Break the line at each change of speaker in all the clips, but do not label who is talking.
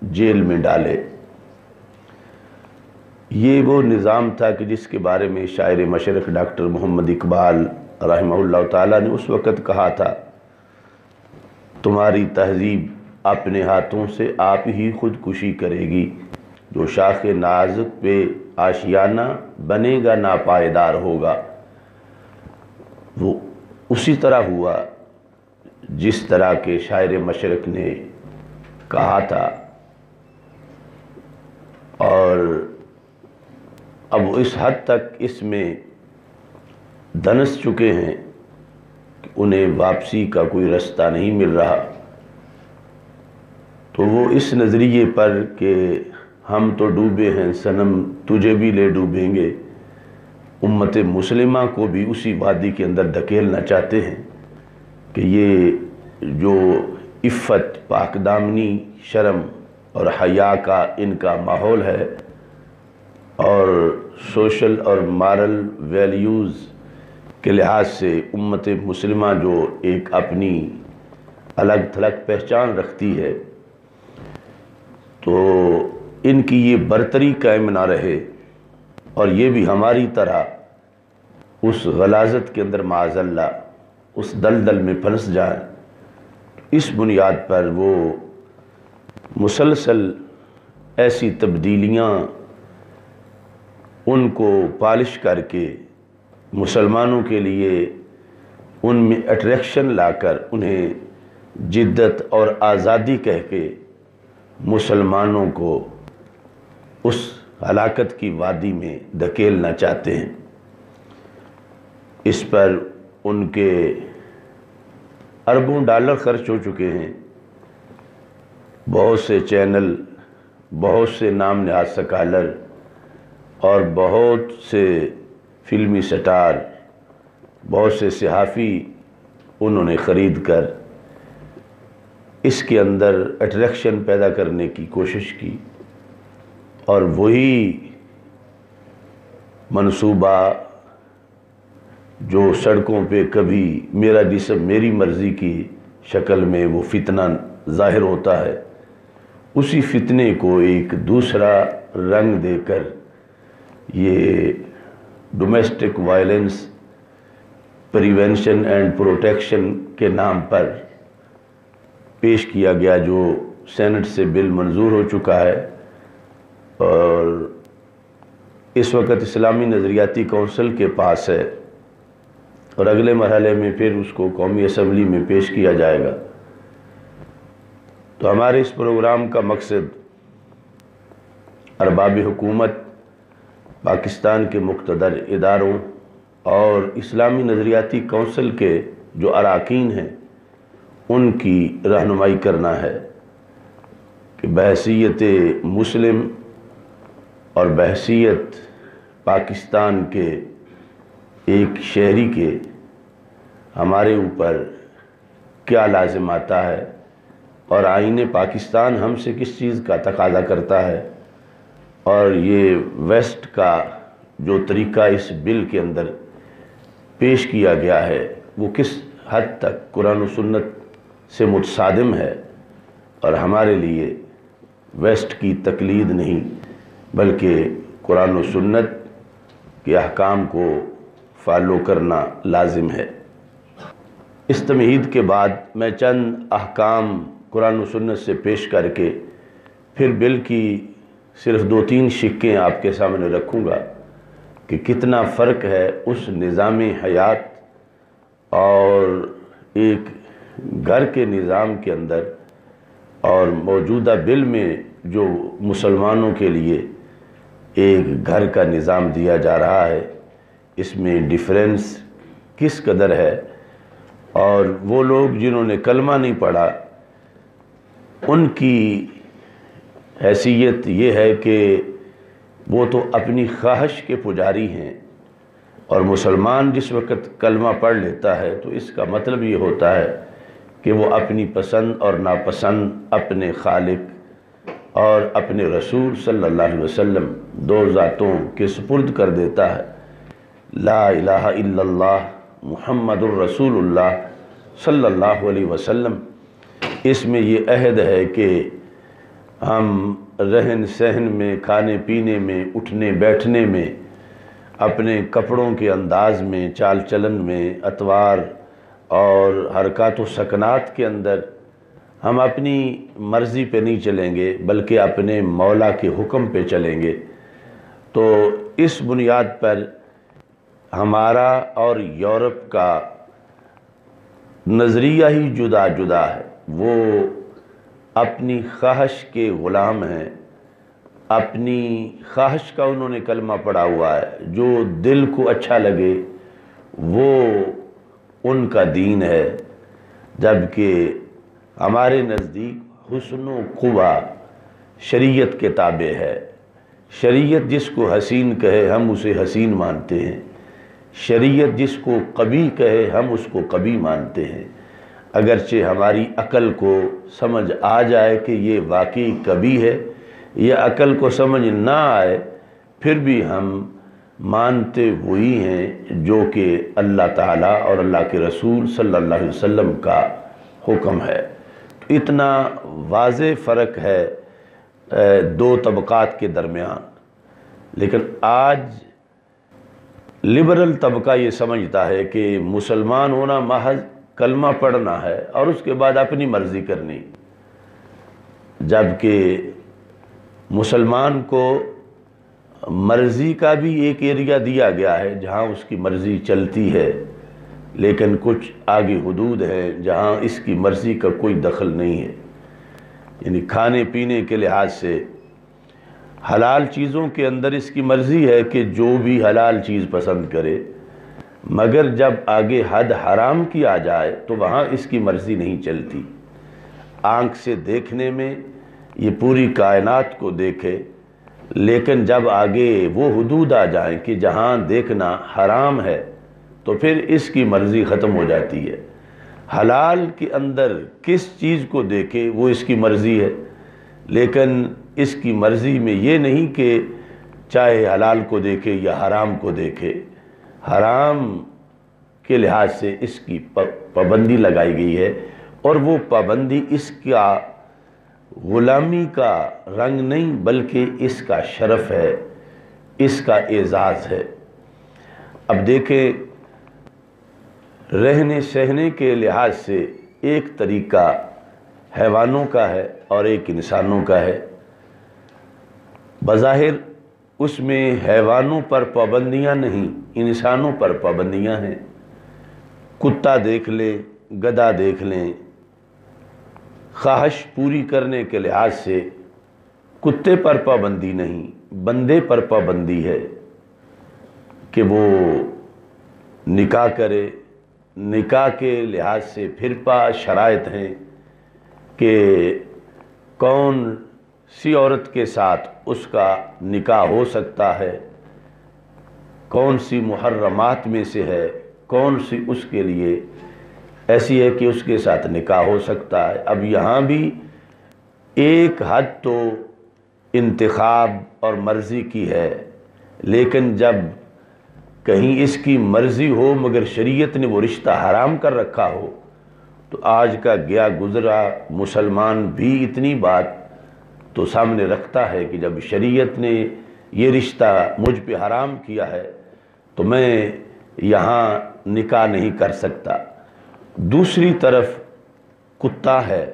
Jail میں ڈالے۔ یہ وہ نظام تھا کہ جس کے بارے میں شاعر مشرق ڈاکٹر محمد اقبال رحمہ اللہ تعالیٰ نے اس وقت کہا تھا، تمہاری تہذیب اپنے ہاتھوں سے آپ ہی خودکشی کرے گی، جو شاخ نازک پہ آشیانہ بنے گا ناپائیدار ہوگا۔ وہ اسی طرح ہوا جس طرح کے شاعر مشرق نے کہا تھا، اور اب وہ اس حد تک اس میں دھنس چکے ہیں کہ انہیں واپسی کا کوئی رستہ نہیں مل رہا۔ تو وہ اس نظریے پر کہ ہم تو ڈوبے ہیں صنم تجھے بھی لے ڈوبیں گے، امت مسلمہ کو بھی اسی وادی کے اندر دھکیلنا چاہتے ہیں کہ یہ جو عفت، پاک دامنی، شرم اور حیا کا ان کا ماحول ہے، اور سوشل اور مارل ویلیوز کے لحاظ سے امت مسلمہ جو ایک اپنی الگ تھلگ پہچان رکھتی ہے، تو ان کی یہ برتری قائم نہ رہے اور یہ بھی ہماری طرح اس غلاظت کے اندر معاذ اللہ اس دلدل میں پھنس جائے۔ اس بنیاد پر وہ مسلسل ایسی تبدیلیاں ان کو پالش کر کے مسلمانوں کے لیے ان میں اٹریکشن لا کر انہیں جدت اور آزادی کہہ کے مسلمانوں کو اس ہلاکت کی وادی میں دھکیلنا چاہتے ہیں۔ اس پر ان کے اربوں ڈالر خرچ ہو چکے ہیں، بہت سے چینل، بہت سے نام نہاد سکالر اور بہت سے فلمی سٹار، بہت سے صحافی انہوں نے خرید کر اس کے اندر اٹریکشن پیدا کرنے کی کوشش کی، اور وہی منصوبہ جو سڑکوں پہ کبھی میرا جسم میری مرضی کی شکل میں وہ فتنہ ظاہر ہوتا ہے، اسی فتنے کو ایک دوسرا رنگ دے کر یہ domestic violence prevention and protection کے نام پر پیش کیا گیا، جو سینٹ سے بل منظور ہو چکا ہے، اور اس وقت اسلامی نظریاتی کونسل کے پاس ہے، اور اگلے مرحلے میں پھر اس کو قومی اسمبلی میں پیش کیا جائے گا۔ تو ہمارے اس پروگرام کا مقصد ارباب حکومت، پاکستان کے مقتدر اداروں اور اسلامی نظریاتی کونسل کے جو اراکین ہیں ان کی رہنمائی کرنا ہے کہ بحیثیت مسلم اور بحیثیت پاکستان کے ایک شہری کے ہمارے اوپر کیا لازم آتا ہے، اور آئین پاکستان ہم سے کس چیز کا تقاضا کرتا ہے، اور یہ ویسٹ کا جو طریقہ اس بل کے اندر پیش کیا گیا ہے وہ کس حد تک قرآن و سنت سے متصادم ہے، اور ہمارے لیے ویسٹ کی تقلید نہیں بلکہ قرآن و سنت کے احکام کو فالو کرنا لازم ہے۔ اس تمہید کے بعد میں چند احکام قرآن و سنت سے پیش کر کے پھر بل کی صرف 2-3 شقیں آپ کے سامنے رکھوں گا کہ کتنا فرق ہے اس نظام حیات اور ایک گھر کے نظام کے اندر اور موجودہ بل میں جو مسلمانوں کے لیے ایک گھر کا نظام دیا جا رہا ہے، اس میں ڈیفرنس کس قدر ہے۔ اور وہ لوگ جنہوں نے کلمہ نہیں پڑھا ان کی حیثیت یہ ہے کہ وہ تو اپنی خواہش کے پجاری ہیں، اور مسلمان جس وقت کلمہ پڑھ لیتا ہے تو اس کا مطلب یہ ہوتا ہے کہ وہ اپنی پسند اور ناپسند اپنے خالق اور اپنے رسول صلی اللہ علیہ وسلم دو ذاتوں کے سپرد کر دیتا ہے۔ لا الہ الا اللہ محمد الرسول اللہ صلی اللہ علیہ وسلم، اس میں یہ عہد ہے کہ ہم رہن سہن میں، کھانے پینے میں، اٹھنے بیٹھنے میں، اپنے کپڑوں کے انداز میں، چال چلن میں، اطوار اور حرکات و سکنات کے اندر ہم اپنی مرضی پہ نہیں چلیں گے بلکہ اپنے مولا کے حکم پہ چلیں گے، تو اس بنیاد پر ہمارا اور یورپ کا نظریہ ہی جدا جدا ہے۔ وہ اپنی خواہش کے غلام ہیں، اپنی خواہش کا انہوں نے کلمہ پڑھا ہوا ہے، جو دل کو اچھا لگے وہ ان کا دین ہے، جبکہ ہمارے نزدیک حسن و قبح شریعت کے تابع ہے۔ شریعت جس کو حسین کہے ہم اسے حسین مانتے ہیں، شریعت جس کو قبیح کہے ہم اس کو قبیح مانتے ہیں، اگرچہ ہماری عقل کو سمجھ آ جائے کہ یہ واقعی قبیح ہے، یا عقل کو سمجھ نہ آئے پھر بھی ہم مانتے وہی ہیں جو کہ اللہ تعالیٰ اور اللہ کے رسول صلی اللہ علیہ وسلم کا حکم ہے۔ اتنا واضح فرق ہے دو طبقات کے درمیان، لیکن آج لبرل طبقہ یہ سمجھتا ہے کہ مسلمان ہونا محض کلمہ پڑھنا ہے اور اس کے بعد اپنی مرضی کرنی، جبکہ مسلمان کو مرضی کا بھی ایک ایریا دیا گیا ہے جہاں اس کی مرضی چلتی ہے، لیکن کچھ آگے حدود ہیں جہاں اس کی مرضی کا کوئی دخل نہیں ہے۔ یعنی کھانے پینے کے لحاظ سے حلال چیزوں کے اندر اس کی مرضی ہے کہ جو بھی حلال چیز پسند کرے، مگر جب آگے حد حرام کی آ جائے تو وہاں اس کی مرضی نہیں چلتی۔ آنکھ سے دیکھنے میں یہ پوری کائنات کو دیکھے، لیکن جب آگے وہ حدود آ جائیں کہ جہاں دیکھنا حرام ہے تو پھر اس کی مرضی ختم ہو جاتی ہے۔ حلال کے اندر کس چیز کو دیکھے وہ اس کی مرضی ہے، لیکن اس کی مرضی میں یہ نہیں کہ چاہے حلال کو دیکھے یا حرام کو دیکھے، حرام کے لحاظ سے اس کی پابندی لگائی گئی ہے، اور وہ پابندی اس کا غلامی کا رنگ نہیں بلکہ اس کا شرف ہے، اس کا اعزاز ہے۔ اب دیکھیں، رہنے سہنے کے لحاظ سے ایک طریقہ حیوانوں کا ہے اور ایک انسانوں کا ہے۔ بظاہر اس میں حیوانوں پر پابندیاں نہیں، انسانوں پر پابندیاں ہیں۔ کتا دیکھ لیں، گدھا دیکھ لیں، خواہش پوری کرنے کے لحاظ سے کتے پر پابندی نہیں، بندے پر پابندی ہے کہ وہ نکاح کرے۔ نکاح کے لحاظ سے پھر شرائط ہیں کہ کون سی عورت کے ساتھ اس کا نکاح ہو سکتا ہے، کون سی محرمات میں سے ہے، کون سی اس کے لیے ایسی ہے کہ اس کے ساتھ نکاح ہو سکتا ہے۔ اب یہاں بھی ایک حد تو انتخاب اور مرضی کی ہے، لیکن جب کہیں اس کی مرضی ہو مگر شریعت نے وہ رشتہ حرام کر رکھا ہو، تو آج کا گیا گزرا مسلمان بھی اتنی بات تو سامنے رکھتا ہے کہ جب شریعت نے یہ رشتہ مجھ پہ حرام کیا ہے تو میں یہاں نکاح نہیں کر سکتا۔ دوسری طرف کتا ہے،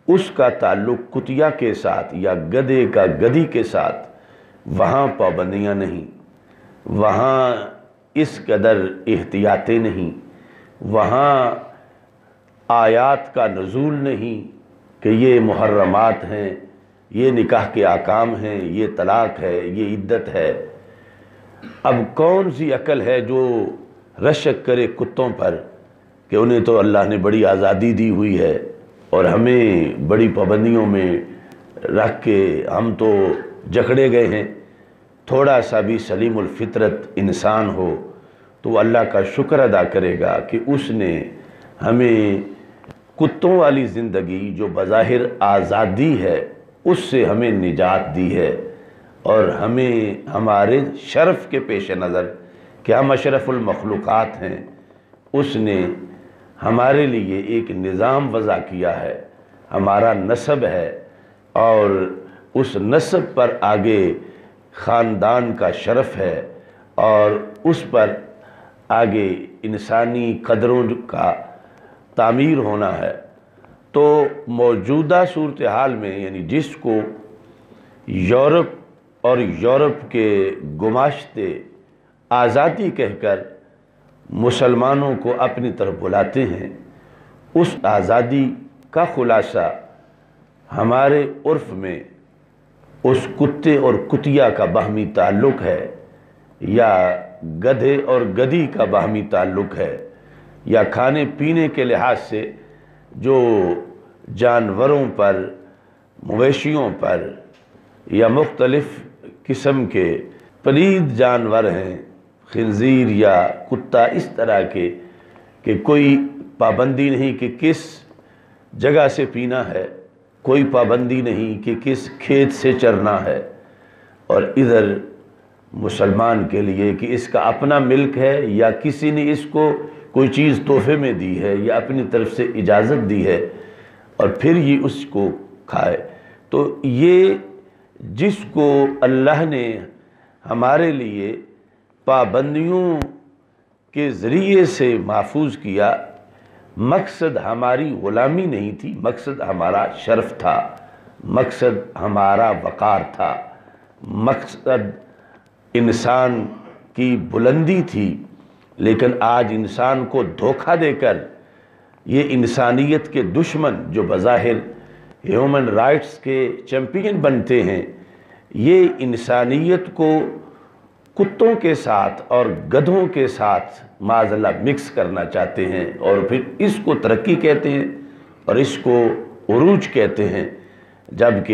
اس کا تعلق کتیا کے ساتھ یا گدھے کا گدھی کے ساتھ، وہاں پابندیاں نہیں، وہاں اس قدر احتیاطیں نہیں، وہاں آیات کا نزول نہیں کہ یہ محرمات ہیں، یہ نکاح کے احکام ہیں، یہ طلاق ہے، یہ عدت ہے۔ اب کون سی عقل ہے جو رشک کرے کتوں پر کہ انہیں تو اللہ نے بڑی آزادی دی ہوئی ہے اور ہمیں بڑی پابندیوں میں رکھ کے ہم تو جکڑے گئے ہیں۔ تھوڑا سا بھی سلیم الفطرت انسان ہو تو وہ اللہ کا شکر ادا کرے گا کہ اس نے ہمیں کتوں والی زندگی جو بظاہر آزادی ہے اس سے ہمیں نجات دی ہے، اور ہمیں ہمارے شرف کے پیش نظر کہ ہم اشرف المخلوقات ہیں، اس نے ہمارے لیے ایک نظام وضع کیا ہے۔ ہمارا نسب ہے اور اس نسب پر آگے خاندان کا شرف ہے اور اس پر آگے انسانی قدروں کا تعمیر ہونا ہے۔ تو موجودہ صورتحال میں یعنی جس کو یورپ اور یورپ کے گماشتے آزادی کہہ کر مسلمانوں کو اپنی طرف بلاتے ہیں، اس آزادی کا خلاصہ ہمارے عرف میں اس کتے اور کتیا کا باہمی تعلق ہے، یا گدھے اور گدھی کا باہمی تعلق ہے، یا کھانے پینے کے لحاظ سے جو جانوروں پر، مویشیوں پر یا مختلف قسم کے پلید جانور ہیں، خنزیر یا کتا، اس طرح کے کہ کوئی پابندی نہیں کہ کس جگہ سے پینا ہے، کوئی پابندی نہیں کہ کس کھیت سے چرنا ہے، اور ادھر مسلمان کے لیے کہ اس کا اپنا ملک ہے یا کسی نے اس کو کوئی چیز تحفے میں دی ہے یا اپنی طرف سے اجازت دی ہے اور پھر یہ اس کو کھائے۔ تو یہ جس کو اللہ نے ہمارے لیے پابندیوں کے ذریعے سے محفوظ کیا، مقصد ہماری غلامی نہیں تھی، مقصد ہمارا شرف تھا، مقصد ہمارا وقار تھا، مقصد انسان کی بلندی تھی۔ لیکن آج انسان کو دھوکہ دے کر یہ انسانیت کے دشمن جو بظاہر ہیومن رائٹس کے چیمپئن بنتے ہیں، یہ انسانیت کو کتوں کے ساتھ اور گدھوں کے ساتھ معاذ اللہ مکس کرنا چاہتے ہیں، اور پھر اس کو ترقی کہتے ہیں اور اس کو عروج کہتے ہیں، جبکہ